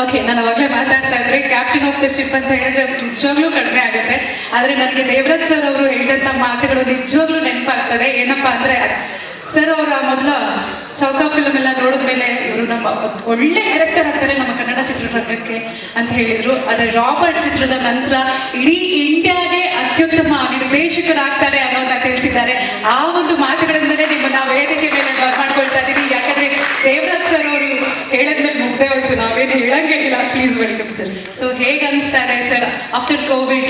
Okay, ನಾನು ಅವಾಗಲೇ ಮಾತಾಡ್ತಾ ಇದ್ರೆ ಕ್ಯಾಪ್ಟನ್ ಆಫ್ ದ ಶಿಪ್ ಅಂತ ಹೇಳಿದ್ರೆ ನಿಜವಾಗ್ಲೂ ಕಡಿಮೆ ಆಗುತ್ತೆ. ಆದ್ರೆ ನನಗೆ ದೇವರಾಜ್ ಸರ್ ಅವರು ಹೇಳಿದಂತ ಮಾತುಗಳು ನಿಜವಾಗ್ಲೂ ನೆನಪಾಗ್ತದೆ. ಏನಪ್ಪಾ ಅಂದ್ರೆ ಸರ್ ಅವರ ಮೊದಲ ಚೌಕ ಫಿಲ್ಮ್ ಎಲ್ಲ ನೋಡಿದ್ಮೇಲೆ ಇವರು ನಮ್ಮ ಒಳ್ಳೆ ಡೈರೆಕ್ಟರ್ ಆಗ್ತಾರೆ ನಮ್ಮ ಕನ್ನಡ ಚಿತ್ರರಂಗಕ್ಕೆ ಅಂತ ಹೇಳಿದ್ರು. ಆದ್ರೆ ರಾಬರ್ಟ್ ಚಿತ್ರದ ನಂತರ ಇಡೀ ಇಂಡಿಯಾಗೆ ಅತ್ಯುತ್ತಮ ನಿರ್ದೇಶಕರಾಗ್ತಾರೆ ಅನ್ನೋದನ್ನ ತಿಳಿಸಿದ್ದಾರೆ. ಆ ಒಂದು ಮಾತುಗಳಿಂದಲೇ ನಿಮ್ಮನ್ನ ವೇದಿಕೆ ಮೇಲೆ ಬರ್ಮಾಡ್ಕೊಳ್ತಾ ಇದ್ದೀನಿ. ಯಾಕಂದ್ರೆ ದೇವರಾಜ್ ಸರ್ ಅವರು ಹೇಳದ್ಮೇಲೆ ಮುಗ್ದೇ ಹೋಯ್ತು, ನಾವೇನು ಹೇಳಂಗೆ ಇಲ್ಲ. Please welcome sir. ಸೊ ಹೇಗೆ ಅನಿಸ್ತಾ ಇದೆ sir after Covid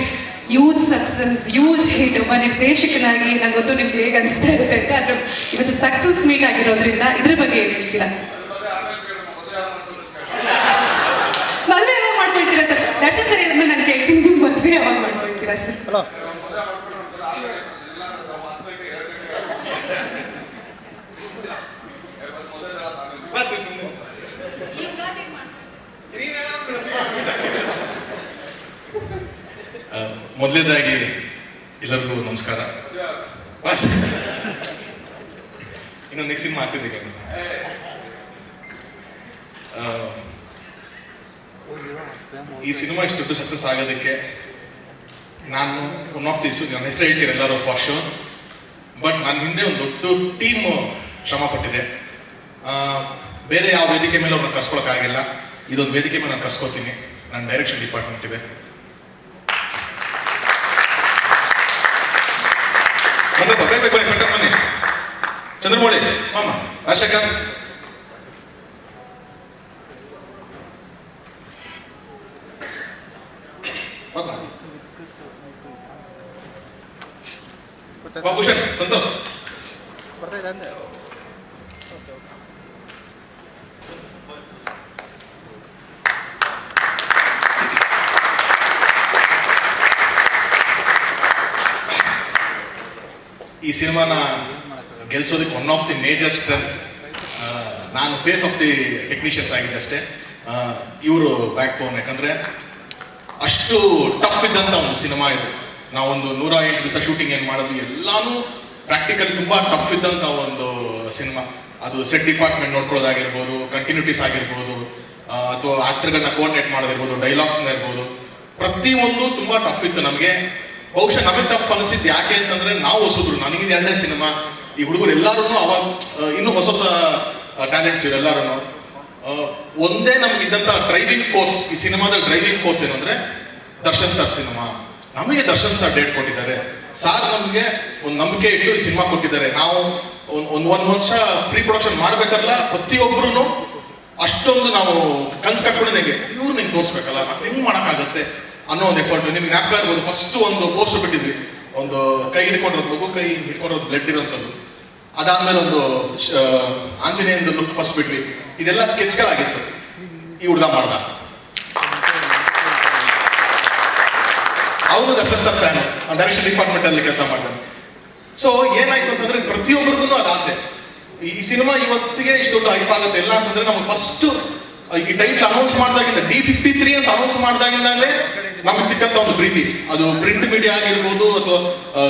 huge success, huge hit, ಒಬ್ಬ ನಿರ್ದೇಶಕನಾಗಿ ನಂಗೆ ಗೊತ್ತು ನಿಮ್ಗೆ ಹೇಗೆ ಅನಿಸ್ತಾ ಇರುತ್ತೆ ಅಂತ. ಆದ್ರೆ ಇವತ್ತು ಸಕ್ಸಸ್ ಮೀಟ್ ಆಗಿರೋದ್ರಿಂದ ಇದ್ರ ಬಗ್ಗೆ ಏನ್ ಹೇಳ್ತೀರಾ? ಮದುವೆ ಯಾವಾಗ ಮಾಡ್ಕೊಳ್ತೀರಾ ಸರ್? ದರ್ಶನ್ ಸರ್ ಹೇಳಿದ್ಮೇಲೆ ನಾನು ಕೇಳ್ತೀನಿ, ನಿಮ್ ಮದುವೆ ಯಾವಾಗ ಮಾಡ್ಕೊಳ್ತೀರಾ ಸರ್? ಮೊದಲನೇದಾಗಿ ಎಲ್ಲರಿಗೂ ನಮಸ್ಕಾರ. ಇನ್ನೊಂದು ನೆಕ್ಸ್ಟ್ ಸಿನಿಮಾ ಆಗ್ತಿದೆ. ಈ ಸಿನಿಮಾ ಇಷ್ಟು ದೊಡ್ಡ ಸಕ್ಸಸ್ ಆಗೋದಕ್ಕೆ ನಾನು ಒನ್ ಆಫ್ ದಿಸ್, ನನ್ನ ಹೆಸರು ಹೇಳ್ತೀರ ಎಲ್ಲರೂ ಫಾರ್ ಶೋರ್, ಬಟ್ ನನ್ನ ಹಿಂದೆ ಒಂದು ದೊಡ್ಡ ಟೀಮ್ ಶ್ರಮ ಪಟ್ಟಿದೆ. ಬೇರೆ ಯಾವ ವೇದಿಕೆ ಮೇಲೆ ಅವ್ರನ್ನ ಕರ್ಸ್ಕೊಳಕ್ಕಾಗಿಲ್ಲ. ಇದೊಂದು ವೇದಿಕೆ ಮೇಲೆ ನಾನು ಕರ್ಸ್ಕೊತೀನಿ. ನನ್ನ ಡೈರೆಕ್ಷನ್ ಡಿಪಾರ್ಟ್ಮೆಂಟ್ ಇದೆ. ಬನ್ನಿ ಚಂದ್ರಮೌಳಿ, ಮಾಮ ರಾಜಶೇಖರ್, ಭೂಷಣ್, ಸಂತೋಷ್. ಈ ಸಿನಿಮಾನ ಗೆಲ್ಸೋದಕ್ಕೆ one of the major strength ನಾನು ಫೇಸ್ ಆಫ್ ದಿ ಟೆಕ್ನಿಷಿಯನ್ಸ್ ಆಗಿದೆ ಅಷ್ಟೇ. ಇವರು ಬ್ಯಾಕ್ ಬೋನ್. ಯಾಕಂದ್ರೆ ಅಷ್ಟು ಟಫ್ ಇದ್ದಂತ ಒಂದು ಸಿನಿಮಾ ಇದು. ನಾವೊಂದು 108 ದಿವಸ ಶೂಟಿಂಗ್ ಏನ್ ಮಾಡಿದ್ವಿ ಎಲ್ಲಾನು ಪ್ರಾಕ್ಟಿಕಲಿ ತುಂಬಾ ಟಫ್ ಇದ್ದಂತ ಒಂದು ಸಿನಿಮಾ. ಅದು ಸೆಟ್ ಡಿಪಾರ್ಟ್ಮೆಂಟ್ ನೋಡ್ಕೊಳ್ಳೋದಾಗಿರ್ಬೋದು, ಕಂಟಿನ್ಯೂಟೀಸ್ ಆಗಿರ್ಬೋದು, ಅಥವಾ ಆಕ್ಟರ್ಗಳನ್ನ ಕೋಆರ್ಡಿನೇಟ್ ಮಾಡೋದಿರ್ಬೋದು, ಡೈಲಾಗ್ಸ್ ಇರ್ಬೋದು, ಪ್ರತಿಯೊಂದು ತುಂಬಾ ಟಫ್ ಇತ್ತು ನಮಗೆ. ಬಹುಶಃ ನಮಗೆ ಟಫ್ ಅನಿಸಿದ್ದು ಯಾಕೆ ಅಂತಂದ್ರೆ ನಾವು ಹೊಸದ್ರು. ನನಗಿದ 2ನೇ ಸಿನಿಮಾ. ಈ ಹುಡುಗರು ಎಲ್ಲಾರು ಅವಾಗ ಇನ್ನೂ ಹೊಸ ಹೊಸ ಟ್ಯಾಲೆಂಟ್ಸ್ ಇವರೆಲ್ಲರೂ. ಒಂದೇ ನಮ್ಗಿದ್ದಂತ ಡ್ರೈವಿಂಗ್ ಫೋರ್ಸ್, ಈ ಸಿನಿಮಾದ ಡ್ರೈವಿಂಗ್ ಫೋರ್ಸ್ ಏನಂದ್ರೆ ದರ್ಶನ್ ಸರ್ ಸಿನಿಮಾ. ನಮಗೆ ದರ್ಶನ್ ಸರ್ ಡೇಟ್ ಕೊಟ್ಟಿದ್ದಾರೆ. ಸಾರ್ ನಮ್ಗೆ ಒಂದು ನಂಬಿಕೆ ಇಟ್ಟು ಈ ಸಿನಿಮಾ ಕೊಟ್ಟಿದ್ದಾರೆ. ನಾವು ಒಂದ್ ವರ್ಷ ಪ್ರೀ ಪ್ರೊಡಕ್ಷನ್ ಮಾಡ್ಬೇಕಲ್ಲ, ಪ್ರತಿಯೊಬ್ರು ಅಷ್ಟೊಂದು ನಾವು ಕನ್ಸ್ ಕಟ್ಕೊಂಡಿದ್ದಂಗೆ ಇವ್ರು ನಿಂಗೆ ತೋರಿಸ್ಬೇಕಲ್ಲ, ನಾವು ಹೆಂಗ್ ಮಾಡಕ್ಕಾಗತ್ತೆ ಅನ್ನೋ ಒಂದು ಎಫರ್ಟ್. ನಿಮ್ಗೆ ಜ್ಞಾಪಕ ಇರ್ಬೋದು, ಫಸ್ಟ್ ಒಂದು ಪೋಸ್ಟರ್ ಬಿಟ್ಟಿದ್ವಿ, ಒಂದು ಕೈ ಹಿಡ್ಕೊಂಡಿರೋದು, ಮಗು ಕೈ ಹಿಡ್ಕೊಂಡಿರೋದು ಬ್ಲಡ್ ಇರೋಂಥದ್ದು. ಅದಾದ್ಮೇಲೆ ಒಂದು ಆಂಜನೇಯಂದು ಲುಕ್ ಫಸ್ಟ್ ಬಿಟ್ವಿ. ಇದೆಲ್ಲ ಸ್ಕೆಚ್ಗಳಾಗಿತ್ತು. ಈ ಹುಡುಗ ಮಾಡ್ದ. ಅವನು Darshan sir fan, direction department ಅಲ್ಲಿ ಕೆಲಸ ಮಾಡ್ತಾನೆ. ಸೊ ಏನಾಯ್ತು ಅಂತಂದ್ರೆ ಪ್ರತಿಯೊಬ್ಬರಿಗೂ ಅದು ಆಸೆ, ಈ ಸಿನಿಮಾ ಇವತ್ತಿಗೆ ಇಷ್ಟು ದೊಡ್ಡ ಹೈಪ್ ಆಗುತ್ತೆ. ಎಲ್ಲ ಅಂತಂದ್ರೆ ನಮ್ಗೆ ಫಸ್ಟ್ ಈ ಟೈಟ್ಲ್ ಅನೌನ್ಸ್ ಮಾಡಿದಾಗಿಂದ, D53 ಅಂತ ಅನೌನ್ಸ್ ಮಾಡಿದಾಗಿಂದಾಗಲೇ ನಮಗೆ ಸಿಕ್ಕಂತ ಒಂದು ಪ್ರೀತಿ. ಅದು ಪ್ರಿಂಟ್ ಮೀಡಿಯಾ ಆಗಿರ್ಬೋದು, ಅಥವಾ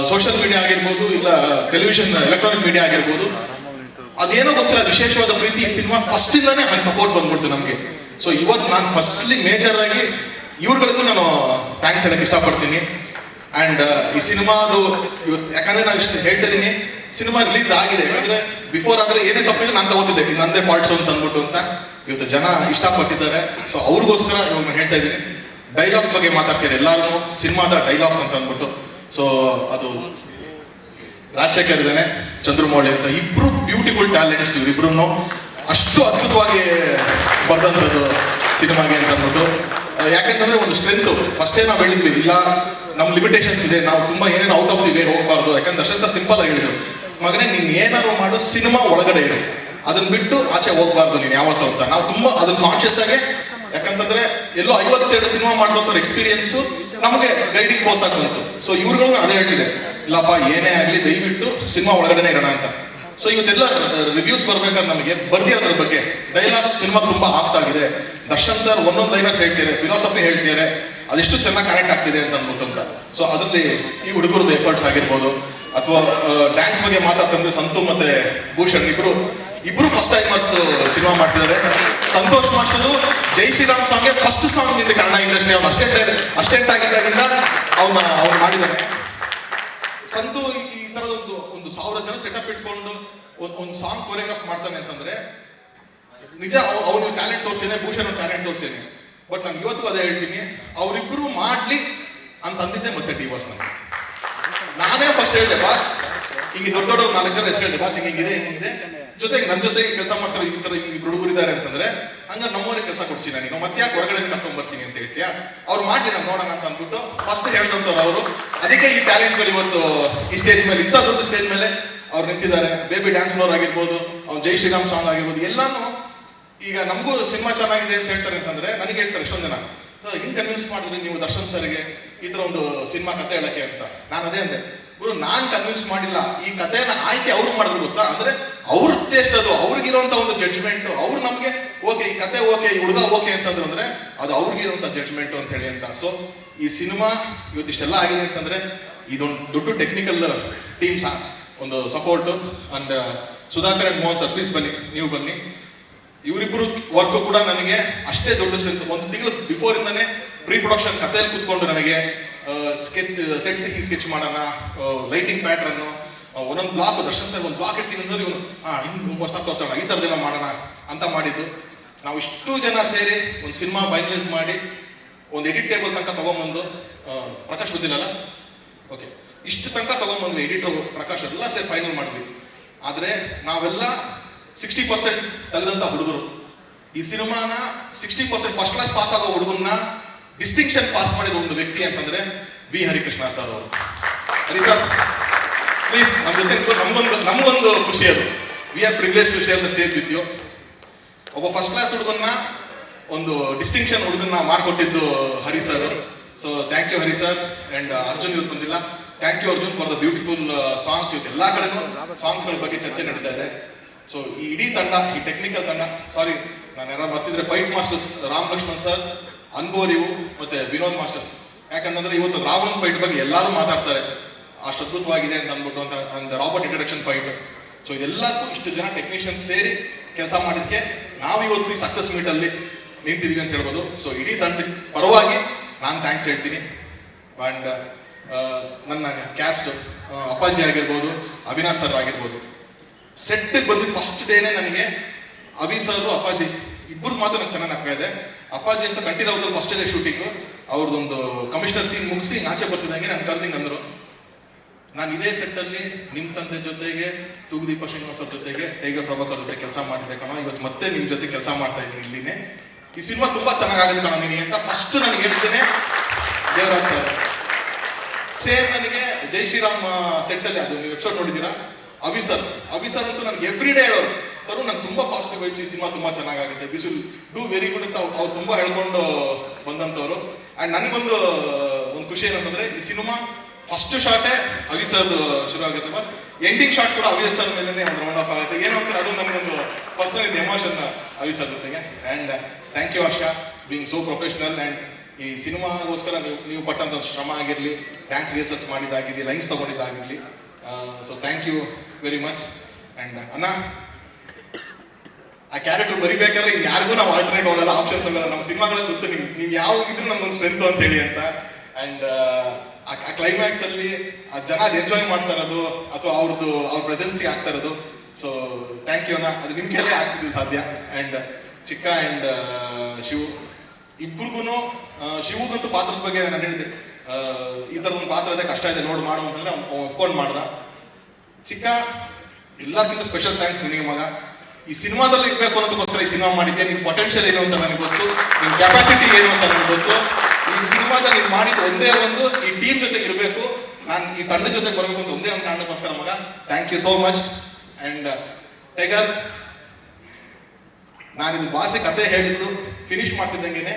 ಸೋಷಿಯಲ್ ಮೀಡಿಯಾ ಆಗಿರ್ಬೋದು, ಇಲ್ಲ ಟೆಲಿವಿಷನ್ ಎಲೆಕ್ಟ್ರಾನಿಕ್ ಮೀಡಿಯಾ ಆಗಿರ್ಬೋದು, ಅದೇನೋ ಗೊತ್ತಿಲ್ಲ, ವಿಶೇಷವಾದ ಪ್ರೀತಿ ಈ ಸಿನಿಮಾ ಫಸ್ಟ್ ಇಂದಾನೆ ಅಲ್ಲಿ ಸಪೋರ್ಟ್ ಬಂದ್ಬಿಡ್ತು ನಮ್ಗೆ. ಸೊ ಇವತ್ತು ನಾನು ಫಸ್ಟ್ಲಿ ಮೇಜರ್ ಆಗಿ ಇವ್ರುಗಳಿಗೂ ನಾನು ಥ್ಯಾಂಕ್ಸ್ ಹೇಳಕ್ ಇಷ್ಟಪಡ್ತೀನಿ. ಅಂಡ್ ಈ ಸಿನಿಮಾದು ಇವತ್ತು ಯಾಕಂದ್ರೆ ನಾನು ಇಷ್ಟು ಹೇಳ್ತಾ ಇದೀನಿ, ಸಿನಿಮಾ ರಿಲೀಸ್ ಆಗಿದೆ. ಯಾಕಂದ್ರೆ ಬಿಫೋರ್ ಆದ್ರೆ ಏನೇ ತಪ್ಪಿದ್ರೆ ನಾನು ತಗೋತಿದ್ದೆ, ಇದು ನಂದೇ ಫಾಲ್ಟ್ಸ್ ಅಂತ ಅಂದ್ಬಿಟ್ಟು ಅಂತ. ಇವತ್ತು ಜನ ಇಷ್ಟಪಟ್ಟಿದ್ದಾರೆ. ಸೊ ಅವ್ರಿಗೋಸ್ಕರ ಇವಾಗ ನಾನು ಹೇಳ್ತಾ ಇದ್ದೀನಿ. ಡೈಲಾಗ್ಸ್ ಬಗ್ಗೆ ಮಾತಾಡ್ತಾರೆ ಎಲ್ಲಾರು, ಸಿನಿಮಾದ ಡೈಲಾಗ್ಸ್ ಅಂತ ಅಂದ್ಬಿಟ್ಟು. ಸೊ ಅದು ರಾಜಶೇಖರ್ ಇದ್ದಾನೆ, ಚಂದ್ರಮೌಳಿ ಅಂತ, ಇಬ್ರು ಬ್ಯೂಟಿಫುಲ್ ಟ್ಯಾಲೆಂಟ್ಸ್. ಇವರಿಬ್ರು ಅಷ್ಟು ಅದ್ಭುತವಾಗಿ ಬರ್ದಂಥದ್ದು ಸಿನಿಮಾಗೆ ಅಂತ ಅಂದ್ಬಿಟ್ಟು. ಯಾಕೆಂತಂದ್ರೆ ಒಂದು ಸ್ಟ್ರೆಂತ್ ಫಸ್ಟೇ ನಾವು ಹೇಳಿದ್ವಿ, ಇಲ್ಲ ನಮ್ ಲಿಮಿಟೇಷನ್ಸ್ ಇದೆ, ನಾವು ತುಂಬಾ ಏನೇನು ಔಟ್ ಆಫ್ ದಿ ವೇ ಹೋಗಬಾರ್ದು. ಯಾಕಂದ್ರೆ ದರ್ಶನ್ ಸರ್ ಸಿಂಪಲ್ ಆಗಿ ಹೇಳಿದ್ರು, ಮಗನೇ ನೀನ್ ಏನಾದ್ರು ಮಾಡು, ಸಿನಿಮಾ ಒಳಗಡೆ ಇರು, ಅದನ್ನ ಬಿಟ್ಟು ಆಚೆ ಹೋಗ್ಬಾರ್ದು ನೀನ್ ಯಾವತ್ತೂ ಅಂತ. ನಾವು ತುಂಬಾ ಅದನ್ನ ಕಾನ್ಶಿಯಸ್ ಆಗಿ, ಯಾಕಂತಂದ್ರೆ ಎಲ್ಲೋ 52 ಸಿನಿಮಾ ಮಾಡುವಂತ ಎಕ್ಸ್ಪೀರಿಯನ್ಸ್ ನಮಗೆ ಗೈಡಿಂಗ್ ಫೋರ್ಸ್ ಆಗ್ತಂತು. ಸೊ ಇವ್ರುಗಳು ಅದೇ ಹೇಳ್ತಿದೆ, ಇಲ್ಲಪ್ಪ ಏನೇ ಆಗ್ಲಿ ದಯವಿಟ್ಟು ಸಿನಿಮಾ ಒಳಗಡೆ ಇರೋಣ ಅಂತ. ಸೊ ಇವತ್ತೆಲ್ಲ ರಿವ್ಯೂಸ್ ಬರ್ಬೇಕಾದ್ರೆ ನಮಗೆ ಬರ್ದಿರೋದ್ರ ಬಗ್ಗೆ ಡೈಲಾಗ್ಸ್ ಸಿನಿಮಾ ತುಂಬಾ ಆಗ್ತಾಗಿದೆ. ದರ್ಶನ್ ಸರ್ ಒಂದೊಂದು ಲೈನರ್ಸ್ ಹೇಳ್ತಿದ್ದಾರೆ, ಫಿಲಾಸಫಿ ಹೇಳ್ತಿದ್ದಾರೆ, ಅದೆಷ್ಟು ಚೆನ್ನಾಗಿ ಕನೆಕ್ಟ್ ಆಗ್ತಿದೆ ಅಂತ ಅಂದ್ಬಿಟ್ಟು ಅಂತ. ಸೊ ಅದರಲ್ಲಿ ಈ ಹುಡುಗರದ್ದು ಎಫರ್ಟ್ಸ್ ಆಗಿರ್ಬೋದು, ಅಥವಾ ಡ್ಯಾನ್ಸ್ ಬಗ್ಗೆ ಮಾತಾಡ್ತಂದ್ರೆ ಸಂತು ಮತ್ತೆ ಭೂಷಣ್ ಇಬ್ರು ಇಬ್ರು ಫಸ್ಟ್ ಟೈಮರ್ಸ್ ಸಿನಿಮಾ ಮಾಡ್ತಿದ್ದಾರೆ. ಸಂತೋಷ್ ಮಾಸ್ಟರ್ದು ಜೈ ಶ್ರೀರಾಮ್ ಸಾಂಗ್ಗೆ ಫಸ್ಟ್ ಸಾಂಗ್ ನಿಂದ ಕನ್ನಡ ಇಂಡಸ್ಟ್ರಿ ಅವ್ನು ಅಸ್ಟೆಂಟ್ ಆಗಿದ್ದಾಗಿಂದ ಅವ್ನು ಮಾಡಿದ್ದಾನೆ. ಸಂತು ಈ ತರದೊಂದು 1000 ಜನ ಸೆಟಪ್ ಇಟ್ಕೊಂಡು ಒಂದು ಸಾಂಗ್ ಕೊರಿಯೋಗ್ರಾಫ್ ಮಾಡ್ತಾನೆ ಅಂತಂದ್ರೆ ನಿಜ ಅವನು ಟ್ಯಾಲೆಂಟ್ ತೋರಿಸೇನೆ, ಭೂಷಣ್ ಟ್ಯಾಲೆಂಟ್ ತೋರಿಸೇನೆ. ಬಟ್ ನಾನು ಇವತ್ತು ಅದೇ ಹೇಳ್ತೀನಿ, ಅವರಿಬ್ರು ಮಾಡ್ಲಿ ಅಂತ ಅಂದಿದ್ದೆ ಮತ್ತೆ ಡಿ ಬಾಸ್ ನಾನೇ ಫಸ್ಟ್ ಹೇಳಿದೆ, ಬಾಸ್ ಹಿಂಗೆ ದೊಡ್ಡವರು 4 ಜನ ಹೆಸರು ಹೇಳಿದೆ, ಬಾಸ್ ಹಿಂಗಿದೆ ಜೊತೆಗೆ ನನ್ನ ಜೊತೆಗೆ ಕೆಲಸ ಮಾಡ್ತಾರೆ ಈ ತರ ಇಬ್ರು ಹುಡುಗರಿದ್ದಾರೆ ಅಂತಂದ್ರೆ ಹಂಗ ನಮ್ಮವ್ರಿಗೆ ಕೆಲಸ ಕೊಡ್ತೀನಿ ನಾನು, ಮತ್ತೆ ಯಾಕೆ ಹೊರಗಡೆ ಕರ್ಕೊಂಡ್ ಬರ್ತೀನಿ ಅಂತ ಹೇಳ್ತೀಯಾ, ಅವ್ರು ಮಾಡಿ ನಾನು ನೋಡೋಣ ಅಂತ ಅಂದ್ಬಿಟ್ಟು ಫಸ್ಟ್ ಹೇಳ್ದಂತವ್ರು ಅವರು. ಅದಕ್ಕೆ ಈ ಟ್ಯಾಲೆಂಟ್ಸ್ ಗಳು ಇವತ್ತು ಈ ಸ್ಟೇಜ್ ಮೇಲೆ, ಇಂಥ ದೊಡ್ಡ ಸ್ಟೇಜ್ ಮೇಲೆ ಅವ್ರು ನಿಂತಿದ್ದಾರೆ. ಬೇಬಿ ಡ್ಯಾನ್ಸ್ ಫ್ಲೋರ್ ಆಗಿರ್ಬೋದು, ಅವ್ನು ಜೈ ಶ್ರೀರಾಮ್ ಸಾಂಗ್ ಆಗಿರ್ಬೋದು, ಎಲ್ಲಾನು ಈಗ ನಮಗೂ ಸಿನಿಮಾ ಚೆನ್ನಾಗಿದೆ ಅಂತ ಹೇಳ್ತಾರೆ ಅಂತಂದ್ರೆ ನನಗೆ ಹೇಳ್ತಾರೆ ಎಷ್ಟೊಂದು ಜನ, ಹಿಂಗ್ ಕನ್ವಿನ್ಸ್ ಮಾಡಿದ್ರಿ ನೀವು ದರ್ಶನ್ ಸರ್ಗೆ ಈ ತರ ಒಂದು ಸಿನಿಮಾ ಕತೆ ಹೇಳಕ್ಕೆ ಅಂತ. ನಾನು ಅದೇ ಅಂದೆ, ಗುರು ನಾನ್ ಕನ್ವಿನ್ಸ್ ಮಾಡಿಲ್ಲ, ಈ ಕಥೆನ ಆಯ್ಕೆ ಅವ್ರು ಮಾಡಿದ್ರು ಗೊತ್ತಾ, ಅಂದ್ರೆ ಅವ್ರ ಟೇಸ್ಟ್ ಅದು, ಅವ್ರಿಗಿರುವಂತ ಒಂದು ಜಡ್ಜ್ಮೆಂಟ್, ಅವ್ರು ನಮ್ಗೆ ಓಕೆ ಈ ಕತೆ ಓಕೆ ಈ ಹುಡುಗ ಓಕೆ ಅಂತಂದ್ರು ಅಂದ್ರೆ ಅದು ಅವ್ರಿಗಿರುವಂತ ಜಡ್ಜ್ಮೆಂಟ್ ಅಂತ ಹೇಳಿ ಅಂತ. ಸೊ ಈ ಸಿನಿಮಾ ಇವತ್ತಿಷ್ಟೆಲ್ಲ ಆಗಿದೆ ಅಂತಂದ್ರೆ ಇದೊಂದು ದೊಡ್ಡ ಟೆಕ್ನಿಕಲ್ ಟೀಮ್ಸ್ ಒಂದು support. And Sudhakar and Mohan sir please ಬನ್ನಿ, ನೀವು ಬನ್ನಿ. ಇವರಿಬ್ರು ವರ್ಕ್ ಕೂಡ ನನಗೆ ಅಷ್ಟೇ ದೊಡ್ಡ ಸ್ಟ್ರೆಂತ್. ಒಂದು ತಿಂಗಳು ಬಿಫೋರ್ ಇಂದಾನೆ ಪ್ರೀ ಪ್ರೊಡಕ್ಷನ್ ಕಥೆಯಲ್ಲಿ ಕೂತ್ಕೊಂಡು ನನಗೆ ಸೆಟ್ ಸ್ಕೆಚ್ ಮಾಡೋಣ, ಲೈಟಿಂಗ್ ಪ್ಯಾಟ್ರನ್, ಒಂದೊಂದು ಬ್ಲಾಕ್ ದರ್ಶನ್ ಸರ್ ಒಂದು ಬ್ಲಾಕ್ ಇಡ್ತೀನಿ ಅಂದ್ರೆ ಇವನು ಹಿಂಗ್ ಹೊಸ ತೋರ್ಸೋಣ, ಈ ತರದೆಲ್ಲ ಮಾಡೋಣ ಅಂತ ಮಾಡಿದ್ದು. ನಾವು ಇಷ್ಟು ಜನ ಸೇರಿ ಒಂದು ಸಿನಿಮಾ ಫೈನಲೈಸ್ ಮಾಡಿ ಒಂದು ಎಡಿಟ್ ಟೇಬಲ್ ತನಕ ತಗೊಂಡ್ಬಂದು, ಪ್ರಕಾಶ್ ಗೊತ್ತಿಲ್ಲಲ್ಲ, ಓಕೆ, ಇಷ್ಟು ತನಕ ತಗೊಂಡ್ಬಂದ್ವಿ ಎಡಿಟರ್ ಪ್ರಕಾಶ್ ಎಲ್ಲ ಸೇರಿ ಫೈನಲ್ ಮಾಡಿದ್ವಿ. ಆದ್ರೆ ನಾವೆಲ್ಲ 60% ತೆಗೆದಂತ ಹುಡುಗರು. ಈ ಸಿನಿಮಾನ 60% ಫಸ್ಟ್ ಕ್ಲಾಸ್ ಪಾಸ್ ಆಗೋ ಹುಡುಗನ್ನ ಡಿಸ್ಟಿಂಕ್ಷನ್ ಪಾಸ್ ಮಾಡಿದ ಒಂದು ವ್ಯಕ್ತಿ ಅಂತಂದ್ರೆ ವಿ ಹರಿಕೃಷ್ಣ ಸರ್ ಅವರು. ಹರಿ ಸರ್ ಪ್ಲೀಸ್ ನಮ್ಮ ಜೊತೆ ನಮಗೊಂದು ಖುಷಿ ಅದು. We are privilege to share the stage with you. ಒಬ್ಬ ಫಸ್ಟ್ ಕ್ಲಾಸ್ ಹುಡುಗನ್ನ ಒಂದು ಡಿಸ್ಟಿಂಕ್ಷನ್ ಹುಡುಗನ್ನ ಮಾಡಿಕೊಟ್ಟಿದ್ದು Hari sir. So thank you Hari sir. And Arjun ಇವತ್ತು ಬಂದಿಲ್ಲ, thank you Arjun for the beautiful songs. ಇವತ್ತು ಎಲ್ಲಾ ಕಡೆನೂ ಸಾಂಗ್ಸ್ ಗಳ ಬಗ್ಗೆ ಚರ್ಚೆ ನಡೀತಾ ಇದೆ. ಸೊ ಈ ಇಡೀ ತಂಡ, ಈ ಟೆಕ್ನಿಕಲ್ ತಂಡ, ಸಾರಿ ನಾನು ಯಾರು ಬರ್ತಿದ್ರೆ fight masters Ram Lakshman sir, Anbariv ಮತ್ತೆ ವಿನೋದ್ ಮಾಸ್ಟರ್ಸ್. ಯಾಕಂತಂದ್ರೆ ಇವತ್ತು ರಾವಣನ್ ಫೈಟ್ ಬಗ್ಗೆ ಎಲ್ಲರೂ ಮಾತಾಡ್ತಾರೆ, ಅಷ್ಟು ಅದ್ಭುತವಾಗಿದೆ ಅಂತ ಅಂದ್ಬಿಟ್ಟು ಅಂತ ರಾಬರ್ಟ್ ಇಂಟ್ರಡಕ್ಷನ್ ಫೈಟ್. ಸೊ ಇದೆಲ್ಲಕ್ಕೂ ಇಷ್ಟು ಜನ ಟೆಕ್ನಿಷಿಯನ್ಸ್ ಸೇರಿ ಕೆಲಸ ಮಾಡಿದ್ಕೆ ನಾವು ಇವತ್ತು ಈ ಸಕ್ಸಸ್ ಮೀಟ್ ಅಲ್ಲಿ ನಿಂತಿದೀವಿ ಅಂತ ಹೇಳ್ಬೋದು. ಸೊ ಇಡೀ ತಂಡ ಪರವಾಗಿ ನಾನು ಥ್ಯಾಂಕ್ಸ್ ಹೇಳ್ತೀನಿ. ಅಂಡ್ ನನ್ನ ಕ್ಯಾಸ್ಟ್ ಅಪ್ಪಾಜಿ ಆಗಿರ್ಬೋದು, ಅವಿನಾಶ್ ಸರ್ ಆಗಿರ್ಬೋದು, ಸೆಟ್ ಬಂದಿದ್ದು ಫಸ್ಟ್ ಡೇನೆ ನನಗೆ ಅಭಿ ಸರ್ ಅಪ್ಪಾಜಿ ಇಬ್ಬರು ಮಾತ್ರ ನಂಗೆ ಚೆನ್ನಾಗಿ ಆಗ್ತಾ ಇದೆ. ಅಪ್ಪಾಜಿ ಅಂತ ಕಂಠೀರವದಲ್ಲಿ ಫಸ್ಟ್ ಡೇ ಶೂಟಿಂಗ್ ಅವ್ರದ್ದೊಂದು ಕಮಿಷನರ್ ಸೀನ್ ಮುಗಿಸಿ ಆಚೆ ಬರ್ತಿದ್ದಂಗೆ ನಾನು ಕರ್ದಿಂಗ್ ಅಂದ್ರು. ನಾನು ಇದೇ ಸೆಟ್ ಅಲ್ಲಿ ನಿಮ್ ತಂದೆ ಜೊತೆಗೆ, ತೂಗುದೀಪ ಶ್ರೀನಿವಾಸ್ ಅವ್ರ ಜೊತೆಗೆ, ಟೈಗರ್ ಪ್ರಭಾಕರ್ ಜೊತೆ ಕೆಲಸ ಮಾಡಿದ್ದೆ ಕಣ, ಇವತ್ತು ಮತ್ತೆ ನಿಮ್ ಜೊತೆ ಕೆಲಸ ಮಾಡ್ತಾ ಇದ್ದೀನಿ ಇಲ್ಲಿನೇ. ಈ ಸಿನಿಮಾ ತುಂಬಾ ಚೆನ್ನಾಗಾಗಿದೆ ಕಣ ನೀನಿ ಅಂತ ಫಸ್ಟ್ ನನಗೆ ಹೇಳ್ತೇನೆ ದೇವರಾಜ್ ಸರ್. ಸೇಮ್ ನನಗೆ ಜೈ ಶ್ರೀರಾಮ್ ಸೆಟ್ ಅಲ್ಲಿ, ಅದು ನೀವು ಎಪಿಸೋಡ್ ನೋಡಿದ್ದೀರಾ, ಅಭಿ ಸರ್ ಅಂತೂ ನನಗೆ ಎವ್ರಿ ಡೇ ಹೇಳೋರು ತರು ನಂಗೆ ತುಂಬಾ ಪಾಸಿಟಿವ್ ವೈಬ್ಸ್, ಈ ಸಿನಿಮಾ ತುಂಬಾ ಚೆನ್ನಾಗಾಗುತ್ತೆ, this will do very good ಅಂತ ಅವ್ರು ತುಂಬಾ ಹೇಳ್ಕೊಂಡು ಬಂದಂತವ್ರು. ಅಂಡ್ ನನಗೊಂದು ಖುಷಿ ಏನಂತಂದ್ರೆ ಈ ಸಿನಿಮಾ ಫಸ್ಟ್ ಶಾಟೇ ಅವಿ ಸರ್ ಶುರು ಆಗುತ್ತೆ, ಬಟ್ ಎಂಡಿಂಗ್ ಶಾಟ್ ಕೂಡ ಅವಿ ಸರ್ ಮೇಲೆ ಒಂದು ರೌಂಡ್ ಆಫ್ ಆಗುತ್ತೆ. ಏನೋ ಅದು ನನಗೊಂದು ಪರ್ಸನಲ್ ಇದೆ ಎಮೋಷನ್ ಅವಿ ಸರ್ ಜೊತೆಗೆ. And thank you Asha being so professional. And ಈ ಸಿನಿಮಾಗೋಸ್ಕರ ನೀವು ಪಟ್ಟಂತ ಶ್ರಮ ಆಗಿರ್ಲಿ, ಡ್ಯಾನ್ಸ್ ರಿಹರ್ಸಲ್ಸ್ ಮಾಡಿದ್ದಾಗಿರ್ಲಿ, ಲೈನ್ಸ್ ತಗೊಂಡಿದ್ದಾಗಿರ್ಲಿ, so thank you very much. And ಅಣ್ಣ ಆ ಕ್ಯಾರೆಕ್ಟರ್ ಬರಿಬೇಕಾದ್ರೆ ಇನ್ ಯಾರಿಗೂ ನಾವು ಆಲ್ಟರ್ನೇಟ್ ಹೋಗಲ್ಲ, ಆಪ್ಷನ್ಸ್ ಹೋಗಲ್ಲ. ನಮ್ಮ ಸಿನಿಮಾಗಳಲ್ಲಿ ಗೊತ್ತು ನೀವು ಯಾವಾಗಿದ್ರು ನಮ್ಗೊಂದು ಸ್ಟ್ರೆಂತ್ ಅಂತ ಹೇಳಿ ಅಂತ. ಅಂಡ್ ಆ ಕ್ಲೈಮ್ಯಾಕ್ಸ್ ಅಲ್ಲಿ ಆ ಜನ ಎಂಜಾಯ್ ಮಾಡ್ತಾ ಇರೋದು ಅಥವಾ ಅವ್ರ ಪ್ರೆಸೆನ್ಸ್ ಆಗ್ತಾ ಇರೋದು, ಸೊ ಥ್ಯಾಂಕ್ ಯು ಅಣ್ಣ. ಅದು ನಿಮ್ ಕೈಲೇ ಆಗ್ತಿದ್ದು ಸಾಧ್ಯ. ಅಂಡ್ ಚಿಕ್ಕ ಅಂಡ್ ಶಿವು ಇಬ್ರಿಗೂ, ಶಿವಗಂತೂ ಪಾತ್ರದ ಬಗ್ಗೆ ನಾನು ಹೇಳಿದೆ, ಈ ತರದೊಂದು ಪಾತ್ರ ಇದೆ, ಕಷ್ಟ ಇದೆ ನೋಡು ಮಾಡು ಅಂತಂದ್ರೆ ಒಪ್ಕೊಂಡು ಮಾಡ್ದ. ಚಿಕ್ಕ ಎಲ್ಲರಿಗಿಂತ ಸ್ಪೆಷಲ್ ಥ್ಯಾಂಕ್ಸ್ ನಿನಗೆ ಮಗ. ಈ ಸಿನಿಮಾದಲ್ಲಿ ಇರ್ಬೇಕು ಅನ್ನೋದಕ್ಕೋಸ್ಕರ ಈ ಸಿನಿಮಾ ಮಾಡಿದ್ದೆ. ನಿನ್ ಪೊಟೆನ್ಷಿಯಲ್ ಏನು ಅಂತ ನನಗೆ ಗೊತ್ತು, ನಿನ್ ಕೆಪಾಸಿಟಿ ಏನು ಅಂತ ನನಗೆ ಗೊತ್ತು. ಈ ಸಿನಿಮಾದಲ್ಲಿ ನೀನ್ ಮಾಡಿದ ಒಂದೇ ಒಂದು ಈ ಟೀಮ್ ಜೊತೆ ಇರಬೇಕು, ನಾನು ಈ ತಂಡ ಜೊತೆ ಬರಬೇಕು ಅಂತ ಒಂದೇ ಒಂದು ಕಾರಣಕ್ಕೋಸ್ಕರ ಮಗ. Thank you so much. And tiger, ನಾನಿದು ಬಾಸಿ ಕತೆ ಹೇಳಿದ್ದು ಫಿನಿಶ್ ಮಾಡ್ತಿದ್ದಂಗೆನೆ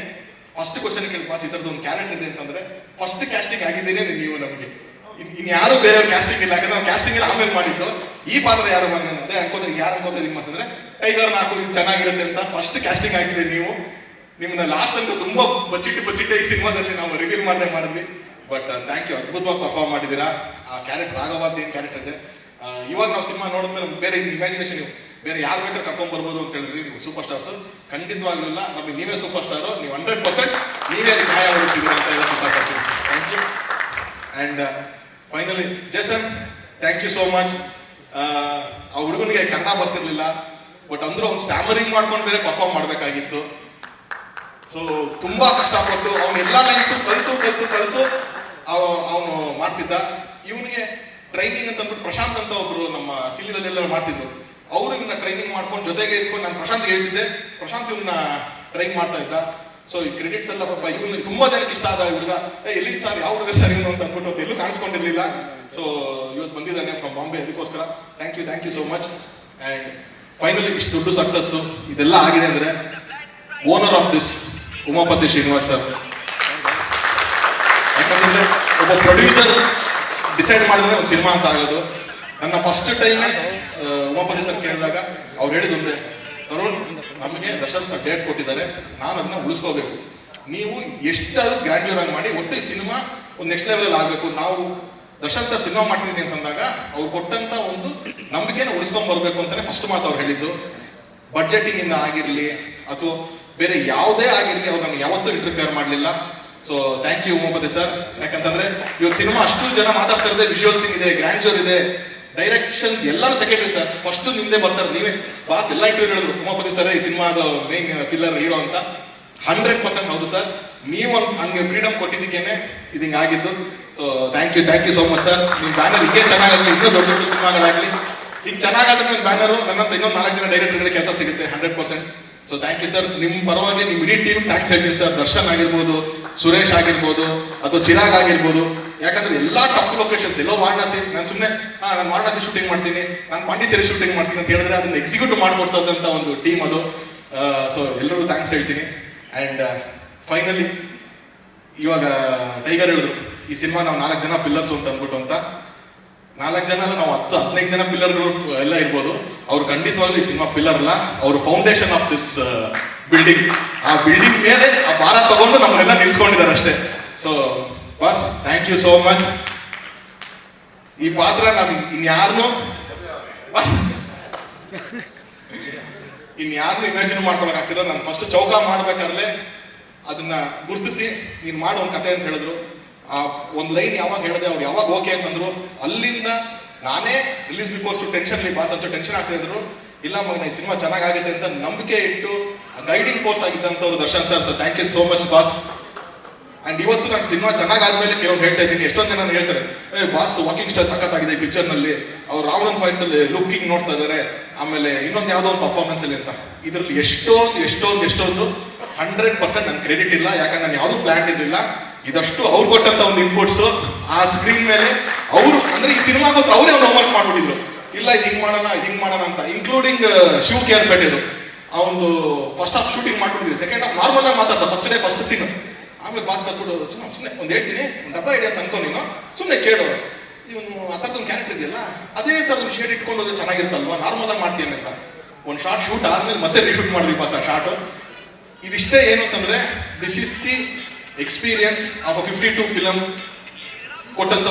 ಫಸ್ಟ್ ಕ್ವಶನ್ ಕೇಳಿ, ಬಾಸ್ ಈ ತರದ್ದು ಒಂದು ಕ್ಯಾರೆಕ್ಟರ್ ಇದೆ ಅಂತಂದ್ರೆ ಫಸ್ಟ್ ಕ್ಯಾಸ್ಟಿಂಗ್ ಆಗಿದ್ದೇನೆ ನೀವು ನಮಗೆ, ಇನ್ ಯಾರು ಬೇರೆಯವ್ರ ಕ್ಯಾಸ್ಟಿಂಗ್ ಇಲ್ಲ. ಯಾಕಂದ್ರೆ ನಾವು ಕ್ಯಾಸ್ಟಿಂಗ್ ಎಲ್ಲ ಆಮೇಲೆ ಮಾಡಿದ್ದು, ಈ ಪಾತ್ರ ಯಾರು ಬಂದೆ ಅನ್ಕೋತಾರೆ, ಯಾರು ಅನ್ಕೋತಾರೆ ನಿಮ್ಮ ಅಂತಂದ್ರೆ ಟೈಗರ್ ನಾಲ್ಕು ಚೆನ್ನಾಗಿರುತ್ತೆ ಅಂತ ಫಸ್ಟ್ ಕ್ಯಾಸ್ಟಿಂಗ್ ಆಗಿದೆ ನೀವು. ನಿಮ್ಮನ್ನ ಲಾಸ್ಟ್ ಅಂತ ತುಂಬಾ ಬಚ್ಚಿಟ್ಟೆ ಈ ಸಿನಿಮಾದಲ್ಲಿ ನಾವು ರಿವೀಲ್ ಮಾಡಿದ್ವಿ. ಬಟ್ ಥ್ಯಾಂಕ್ ಯು, ಅದ್ಭುತವಾಗಿ ಪರ್ಫಾರ್ಮ್ ಮಾಡಿದ್ದೀರಾ. ಆ ಕ್ಯಾರೆಕ್ಟರ್ ರಾಘವ ಅಂತ ಏನ್ ಕ್ಯಾರೆಕ್ಟರ್ ಇದೆ, ಇವಾಗ ನಾವು ಸಿನಿಮಾ ನೋಡಿದ್ಮೇಲೆ ಬೇರೆ ಇಮ್ಯಾಜಿನೇಷನ್ ಬೇರೆ ಯಾರು ಬೇಕಾದ್ರೆ ಕರ್ಕೊಂಡ್ ಬರ್ಬೋದು ಅಂತ ಹೇಳಿದ್ರಿ ನೀವು ಸೂಪರ್ ಸ್ಟಾರ್ಸ್. ಖಂಡಿತವಾಗ್ಲೂ ಇಲ್ಲ, ನಮಗೆ ನೀವೇ ಸೂಪರ್ ಸ್ಟಾರು, ನೀವು 100% ನೀವೇ ನ್ಯಾಯ ಒದಗಿಸಿದ್ರಿ ಅಂತ ಹೇಳಕ್ ಇಷ್ಟಪಡ್ತೀನಿ. Thank you. And finally Jason, thank you so much. ಆ ಹುಡುಗನಿಗೆ ಕನ್ನಡ ಬರ್ತಿರ್ಲಿಲ್ಲ, ಬಟ್ ಅಂದ್ರೂ ಅವ್ನು ಸ್ಟ್ಯಾಮರಿಂಗ್ ಮಾಡ್ಕೊಂಡು ಬೇರೆ ಪರ್ಫಾರ್ಮ್ ಮಾಡ್ಬೇಕಾಗಿತ್ತು. ಸೊ ತುಂಬಾ ಕಷ್ಟಪಟ್ಟು ಅವನು ಎಲ್ಲಾ ಲೈನ್ಸ್ ಕಲ್ತು ಅವನು ಮಾಡ್ತಿದ್ದ. ಇವನಿಗೆ ಟ್ರೈನಿಂಗ್ ಅಂತ ಅಂದ್ಬಿಟ್ಟು ಪ್ರಶಾಂತ್ ಅಂತ ಒಬ್ರು ನಮ್ಮ ಸಿಲಿದಲ್ಲೆಲ್ಲ ಮಾಡ್ತಿದ್ರು, ಅವ್ರಿಗೆ ಟ್ರೈನಿಂಗ್ ಮಾಡ್ಕೊಂಡು ಜೊತೆಗೆ ಇಟ್ಕೊಂಡು ನಾನು ಪ್ರಶಾಂತ್ ಹೇಳ್ತಿದ್ದೆ, ಪ್ರಶಾಂತ್ ಇವನ್ನ ಟ್ರೈನ್ ಮಾಡ್ತಾ ಇದ್ದ. ಸೊ ಈ ಕ್ರೆಡಿಟ್ಸ್ ಎಲ್ಲ ಪಾಪ ಇವನಿಗೆ ತುಂಬಾ ಜನಕ್ಕೆ ಇಷ್ಟ ಆದ ಹುಡುಗ. ಎಲ್ಲಿ ಸರ್, ಯಾವ ಹುಡುಗ ಸರ್ ಇವನು ಅಂತ ಅಂದ್ಬಿಟ್ಟು ಎಲ್ಲೂ ಕಾಣಿಸ್ಕೊಂಡಿರ್ಲಿಲ್ಲ. ಸೊ ಇವತ್ತು ಬಂದಿದ್ದಾನೆ ಫ್ರಮ್ ಬಾಂಬೆ, ಅದಕ್ಕೋಸ್ಕರ thank you so much. And finally ಇಷ್ಟು ದೊಡ್ಡ ಸಕ್ಸಸ್ ಇದೆಲ್ಲ ಆಗಿದೆ ಅಂದ್ರೆ owner of this Umapathi Srinivas sir. ಯಾಕಂದ್ರೆ ಒಬ್ಬ ಪ್ರೊಡ್ಯೂಸರ್ ಡಿಸೈಡ್ ಮಾಡಿದ್ರೆ ಒಂದು ಸಿನಿಮಾ ಅಂತ ಆಗೋದು. ನನ್ನ ಫಸ್ಟ್ ಟೈಮೇ ಉಮಾಪತಿ ಸರ್ ಕೇಳಿದಾಗ ಅವ್ರು ಹೇಳಿದೊಂದೇ, ತರುಣ್ ನಮಗೆ ದರ್ಶನ್ ಸರ್ ಡೇಟ್ ಕೊಟ್ಟಿದ್ದಾರೆ, ನಾನು ಅದನ್ನ ಉಳಿಸ್ಕೋಬೇಕು, ನೀವು ಎಷ್ಟಾದ್ರೂ ಗ್ರ್ಯಾಂಡ್ಯೂರ್ ಆಗಿ ಮಾಡಿ, ಒಟ್ಟು ಈ ಸಿನಿಮಾ ಒಂದು ನೆಕ್ಸ್ಟ್ ಲೆವೆಲ್ ಆಗಬೇಕು. ನಾವು ದರ್ಶನ್ ಸರ್ ಸಿನಿಮಾ ಮಾಡ್ತಿದ್ದೀನಿ ಅಂತಂದಾಗ ಅವ್ರು ಕೊಟ್ಟಂತ ಒಂದು ನಂಬಿಕೆನ ಉಳಿಸ್ಕೊಂಡ್ ಬರ್ಬೇಕು ಅಂತಾನೆ ಫಸ್ಟ್ ಮಾತು ಅವ್ರು ಹೇಳಿದ್ದು. ಬಡ್ಜೆಟಿಂಗ್ ಇಂದ ಆಗಿರ್ಲಿ ಅಥವಾ ಬೇರೆ ಯಾವುದೇ ಆಗಿರ್ಲಿ ಅವ್ರು ನನಗೆ ಯಾವತ್ತೂ ಇಂಟರ್ಫಿಯರ್ ಮಾಡಲಿಲ್ಲ. So thank you Umapathi sir. ಯಾಕಂತಂದ್ರೆ ಇವತ್ತು ಸಿನಿಮಾ ಅಷ್ಟು ಜನ ಮಾತಾಡ್ತಾ ಇರೋದೇ ವಿಜುವಲ್ಸಿಂಗ್ ಇದೆ, ಗ್ರ್ಯಾಂಡ್ಯೂರ್ ಇದೆ, ಡೈರೆಕ್ಷನ್ ಎಲ್ಲರೂ ಸೆಕೆಂಡ್ರಿ ಸರ್, ಫಸ್ಟ್ ನಿಮ್ದೇ ಬರ್ತಾರೆ. ನೀವೇ ಬಾಸ್ ಎಲ್ಲ ಇಂಟರ್ವ್ಯೂ ಹೇಳಿದ್ರು, ಉಮಾಪತಿ ಸರ್ ಈ ಸಿನಿಮಾದ ಮೇನ್ ಪಿಲ್ಲರ್ ಹೀರೋ ಅಂತ. 100% ಹೌದು ಸರ್, ನೀವು ಹಂಗೆ ಫ್ರೀಡಮ್ ಕೊಟ್ಟಿದ್ದಕ್ಕೇನೆ ಇದು ಹಿಂಗೆ ಆಗಿದ್ದು. So thank you so much sir. ನಿಮ್ ಬ್ಯಾನರ್ ಹೀಗೆ ಚೆನ್ನಾಗಲಿ, ಇನ್ನೂ ದೊಡ್ಡ ದೊಡ್ಡ ಸಿನಿಮಾಗಳಾಗಲಿ. ಈಗ ಚೆನ್ನಾಗಾದ್ರೆ ನಿಮ್ಮ ಬ್ಯಾನರು ನನ್ನಂತ ಇನ್ನೊಂದು 4 ಜನ ಡೈರೆಕ್ಟರ್ಗಳಿಗೆ ಕೆಲಸ ಸಿಗುತ್ತೆ 100%. So thank you sir. ನಿಮ್ಮ ಪರವಾಗಿ ನಿಮ್ಮ ಇಡೀ ಟೀಮ್ ಥ್ಯಾಂಕ್ಸ್ ಹೇಳ್ತೀನಿ ಸರ್. ದರ್ಶನ್ ಆಗಿರ್ಬೋದು, ಸುರೇಶ್ ಆಗಿರ್ಬೋದು, ಅಥವಾ ಚಿರಾಗ್ ಆಗಿರ್ಬೋದು. ಯಾಕಂದ್ರೆ ಎಲ್ಲಾ ಟಫ್ ಲೊಕೇಶನ್ಸ್, ಎಲ್ಲೋ ವಾರಣಾಸಿ, ನಾನು ಸುಮ್ಮನೆ ನಾನು ವಾರಣಾಸಿ ಶೂಟಿಂಗ್ ಮಾಡ್ತೀನಿ, ನಾನು ಪಾಂಡಿಚೇರಿ ಶೂಟಿಂಗ್ ಮಾಡ್ತೀನಿ ಅಂತ ಹೇಳಿದ್ರೆ ಅದನ್ನ ಎಕ್ಸಿಕ್ಯೂಟ್ ಮಾಡ್ಕೊಡ್ತದಂತ ಒಂದು ಟೀಮ್ ಅದು. ಸೊ ಎಲ್ಲರಿಗೂ ಥ್ಯಾಂಕ್ಸ್ ಹೇಳ್ತೀನಿ. ಅಂಡ್ ಫೈನಲಿ ಇವಾಗ ಟೈಗರ್ ಹೇಳಿದ್ರು ಈ ಸಿನಿಮಾ ನಾವು 4 ಜನ ಪಿಲ್ಲರ್ಸ್ ಅಂತ ಅಂದ್ಬಿಟ್ಟು ಅಂತ. 4 ಜನ ನಾವು 10-15 ಜನ ಪಿಲ್ಲರ್ಗಳು ಎಲ್ಲ ಇರ್ಬೋದು, ಅವ್ರು ಖಂಡಿತವಾಗ್ಲೂ ಈ ಸಿನಿಮಾ ಪಿಲ್ಲರ್ ಅಲ್ಲ, ಅವರು ಫೌಂಡೇಶನ್ ಆಫ್ ದಿಸ್ ಬಿಲ್ಡಿಂಗ್. ಆ ಬಿಲ್ಡಿಂಗ್ ಮೇಲೆ ಆ ಭಾರ ತಗೊಂಡು ನಮ್ಮನ್ನೆಲ್ಲ ನಿಲ್ಸ್ಕೊಂಡಿದ್ದಾರೆ ಅಷ್ಟೇ. So boss thank you so much. ಈ ಪಾತ್ರ ನಾನು ಇನ್ಯಾರನ್ನೂ ಇಮ್ಯಾಜಿನ್ ಮಾಡ್ಕೊಳಕ್ ಆಗ್ತಿಲ್ಲ. ನಾನು ಫಸ್ಟ್ ಚೌಕ ಮಾಡ್ಬೇಕಾದ್ರೆ ಅದನ್ನ ಗುರುತಿಸಿ ನೀನ್ ಮಾಡೋ ಒಂದು ಕತೆ ಅಂತ ಹೇಳಿದ್ರು. ಆ ಒಂದು ಲೈನ್ ಯಾವಾಗ ಹೇಳಿದೆ, ಅವ್ರು ಯಾವಾಗ ಓಕೆ ಅಂತಂದ್ರು, ಅಲ್ಲಿಂದ ನಾನೇ ರಿಲೀಸ್ ಬಿಫೋರ್ ಟೆನ್ಷನ್ ಬಾಸ್ ಅಂತ ಟೆನ್ಷನ್ ಆಗ್ತಿದ್ರು. ಇಲ್ಲ ಮಗನ ಈ ಸಿನಿಮಾ ಚೆನ್ನಾಗಾಗುತ್ತೆ ಅಂತ ನಂಬಿಕೆ ಇಟ್ಟು ಗೈಡಿಂಗ್ ಫೋರ್ಸ್ ಆಗಿದ್ದಂಥವ್ರು Darshan sir. So thank you so much boss. And ಇವತ್ತು ನಾನು ಸಿನಿಮಾ ಚೆನ್ನಾಗಾದ್ಮೇಲೆ ಕೆಲವ್ರು ಹೇಳ್ತಾ ಇದ್ದೀನಿ, ಎಷ್ಟೊಂದು ಜನ ಹೇಳ್ತಾರೆ ಬಾಸ್ ವಾಕಿಂಗ್ ಸ್ಟೈಲ್ ಸಖತ್ತಾಗಿದೆ ಈ ಪಿಕ್ಚರ್ ನಲ್ಲಿ, ಅವ್ರು ರಾವಣನ್ ಫೈಟ್ ನಲ್ಲಿ ಲುಕ್ಕಿಂಗ್ ನೋಡ್ತಾ ಇದಾರೆ, ಆಮೇಲೆ ಇನ್ನೊಂದು ಯಾವ್ದೋ ಒಂದು ಪರ್ಫಾರ್ಮೆನ್ಸ್ ಅಲ್ಲಿ ಅಂತ. ಇದ್ರಲ್ಲಿ ಎಷ್ಟೊಂದು 100% ನನ್ ಕ್ರೆಡಿಟ್ ಇಲ್ಲ, ಯಾಕಂದ್ರೆ ನಾನು ಯಾವ್ದು ಪ್ಲಾನ್ ಇರಲಿಲ್ಲ. ಇದಷ್ಟು ಅವ್ರು ಕೊಟ್ಟಂತ ಒಂದು ಇನ್ಪುಟ್ಸ್ ಆ ಸ್ಕ್ರೀನ್ ಮೇಲೆ ಅವರು ಅಂದ್ರೆ ಈ ಸಿನಿಮಾಗೋಸ್ಕರ ಅವರೇ ಒಂದು ಹೋಮ್ವರ್ಕ್ ಮಾಡ್ಬಿಟ್ಟಿದ್ರು, ಇಲ್ಲ ಇದು ಹಿಂಗ್ ಮಾಡೋಣ ಅಂತ. ಇನ್ಕ್ಲೂಡಿಂಗ್ ಶಿವ್ ಕೇರ್ ಪೇಟೆದು ಅವನು ಫಸ್ಟ್ ಹಾಫ್ ಶೂಟಿಂಗ್ ಮಾಡ್ಬಿಟ್ಟಿದ್ರಿ, ಸೆಕೆಂಡ್ ಹಾಫ್ ನಾರ್ಮಲ್ ಆಗಿ ಮಾತಾಡ್ತಾ ಫಸ್ಟ್ ಡೇ ಫಸ್ಟ್ ಸೀನ್. ಆಮೇಲೆ ಬಾಸ್ ಕರ್ಬಿಟ್ಟು ಸುಮ್ಮನೆ ಒಂದು ಹೇಳ್ತೀನಿ, ಒಂದು ಡಬ್ಬ ಹಿಡಿಯ ಅಂತ ಅನ್ಕೊ, ನೀನು ಸುಮ್ಮನೆ ಕೇಳು, ಇವನು ಆ ಥರದೊಂದು ಕ್ಯಾರೆಕ್ಟರ್ ಇದೆಯಲ್ಲ ಅದೇ ಥರದೊಂದು ಶೇಡ್ ಇಟ್ಕೊಂಡು ಹೋದ್ರೆ ಚೆನ್ನಾಗಿರ್ತಲ್ವಾ, ನಾರ್ಮಲ್ ಆಗಿ ಮಾಡ್ತೀನಿ ಅಂತ. ಒಂದು ಶಾರ್ಟ್ ಶೂಟ್ ಆದ್ಮೇಲೆ ಮತ್ತೆ ರೀಶೂಟ್ ಮಾಡಿದ್ವಿ ಬಾಸ್ ಆ ಶಾರ್ಟ್. ಇದಿಷ್ಟೇ ಏನು ಅಂತಂದ್ರೆ this is the experience of 52 film ಕೊಟ್ಟಂತ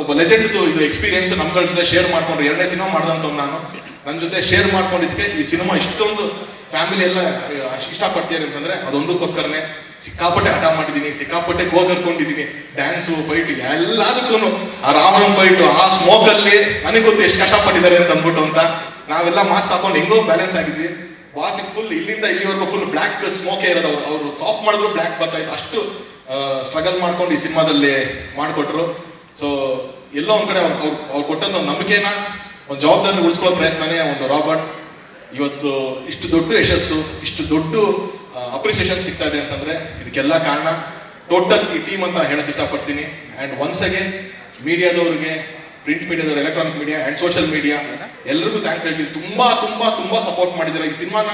ಒಬ್ಬ ಲೆಜೆಂಡ್ ಇದು ಎಕ್ಸ್ಪೀರಿಯನ್ಸ್ ನಮ್ಗಳ ಜೊತೆ ಶೇರ್ ಮಾಡ್ಕೊಂಡ್ರು. 2ನೇ ಸಿನಿಮಾ ಮಾಡಿದಂಥವ್ ನಾನು, ನನ್ನ ಜೊತೆ ಶೇರ್ ಮಾಡ್ಕೊಂಡಿದ್ದಕ್ಕೆ ಈ ಸಿನಿಮಾ ಇಷ್ಟೊಂದು ಫ್ಯಾಮಿಲಿ ಎಲ್ಲ ಇಷ್ಟಪಡ್ತೀರಿ ಅಂತಂದ್ರೆ ಅದೊಂದಕ್ಕೋಸ್ಕರನೇ. ಸಿಕ್ಕಾಪಟ್ಟೆ ಹಠ ಮಾಡಿದ್ದೀನಿ, ಸಿಕ್ಕಾಪಟ್ಟೆ ಕರ್ಕೊಂಡಿದ್ದೀನಿ, ಡ್ಯಾನ್ಸು ಫೈಟ್ ಎಲ್ಲದಕ್ಕೂ. ಆ ರಾಮನ್ ಫೈಟ್ ಆ ಸ್ಮೋಕ್ ಅಲ್ಲಿ ನನಗೆ ಗೊತ್ತು ಎಷ್ಟು ಕಷ್ಟಪಟ್ಟಿದ್ದಾರೆ ಅಂತ ಅಂದ್ಬಿಟ್ಟು ಅಂತ. ನಾವೆಲ್ಲ ಮಾಸ್ಕ್ ಹಾಕೊಂಡು ಹೆಂಗೋ ಬ್ಯಾಲೆನ್ಸ್ ಆಗಿದ್ವಿ. ಬಾಸಿಗೆ ಫುಲ್ ಇಲ್ಲಿಂದ ಇಲ್ಲಿವರೆಗೂ ಫುಲ್ ಬ್ಲ್ಯಾಕ್ ಸ್ಮೋಕೇ ಇರೋದು. ಅವ್ರು ಕಾಫ್ ಮಾಡಿದ್ರು ಬ್ಲ್ಯಾಕ್ ಬರ್ತಾ ಇತ್ತು, ಅಷ್ಟು ಸ್ಟ್ರಗಲ್ ಮಾಡ್ಕೊಂಡು ಈ ಸಿನಿಮಾದಲ್ಲಿ ಮಾಡಿಕೊಟ್ರು. ಸೊ ಎಲ್ಲೋ ಒಂದ್ ಕಡೆ ಅವ್ರು ಕೊಟ್ಟಂತ ಒಂದು ನಂಬಿಕೆನ, ಒಂದು ಜವಾಬ್ದಾರಿ ಉಳಿಸ್ಕೊಳ್ಳೋ ಪ್ರಯತ್ನನೇ ಒಂದು ರಾಬರ್ಟ್ ಇವತ್ತು ಇಷ್ಟು ದೊಡ್ಡ ಯಶಸ್ಸು, ಇಷ್ಟು ದೊಡ್ಡ ಅಪ್ರಿಸಿಯೇಷನ್ ಸಿಗ್ತಾ ಇದೆ ಅಂತಂದ್ರೆ ಇದಕ್ಕೆಲ್ಲ ಕಾರಣ ಟೋಟಲ್ ಈ ಟೀಮ್ ಅಂತ ಹೇಳಕ್ ಇಷ್ಟಪಡ್ತೀನಿ. ಅಂಡ್ ಒನ್ಸ್ ಅಗೇನ್ ಮೀಡಿಯಾದವ್ರಿಗೆ, ಪ್ರಿಂಟ್ ಮೀಡಿಯಾದವ್ರು, electronic media and social media ಎಲ್ಲರಿಗೂ ಥ್ಯಾಂಕ್ಸ್ ಹೇಳ್ತೀನಿ. ತುಂಬಾ ಸಪೋರ್ಟ್ ಮಾಡಿದ್ದೀರಾ ಈ ಸಿನಿಮಾನ.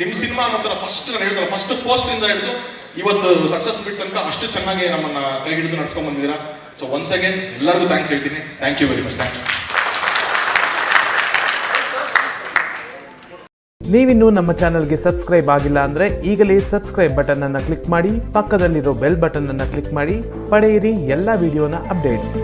ನಿಮ್ ಸಿನಿಮಾ ಅನ್ನೋ ಫಸ್ಟ್ ನಾನು ಹೇಳ್ತಾರೆ, ಫಸ್ಟ್ ಪೋಸ್ಟ್ ಇಂದ ಹಿಡಿದು ಇವತ್ತು ಸಕ್ಸಸ್ ಬಿಟ್ಟ ತನಕ ಅಷ್ಟು ಚೆನ್ನಾಗಿ ನಮ್ಮನ್ನ ಕೈ ಹಿಡಿದು ನಡ್ಸ್ಕೊಂಡ್ ಬಂದಿದ್ದೀರಾ. ಸೊ ಒನ್ಸ್ ಅಗೇನ್ ಎಲ್ಲರಿಗೂ ಥ್ಯಾಂಕ್ಸ್ ಹೇಳ್ತೀನಿ. Thank you very much. Thank you. ನೀವಿನ್ನೂ ನಮ್ಮ ಚಾನಲ್ಗೆ ಸಬ್ಸ್ಕ್ರೈಬ್ ಆಗಿಲ್ಲ ಅಂದರೆ ಈಗಲೇ ಸಬ್ಸ್ಕ್ರೈಬ್ ಬಟನ್ ಅನ್ನು ಕ್ಲಿಕ್ ಮಾಡಿ, ಪಕ್ಕದಲ್ಲಿರೋ ಬೆಲ್ ಬಟನ್ ಅನ್ನು ಕ್ಲಿಕ್ ಮಾಡಿ, ಪಡೆಯಿರಿ ಎಲ್ಲ ವಿಡಿಯೋನ ಅಪ್ಡೇಟ್ಸ್.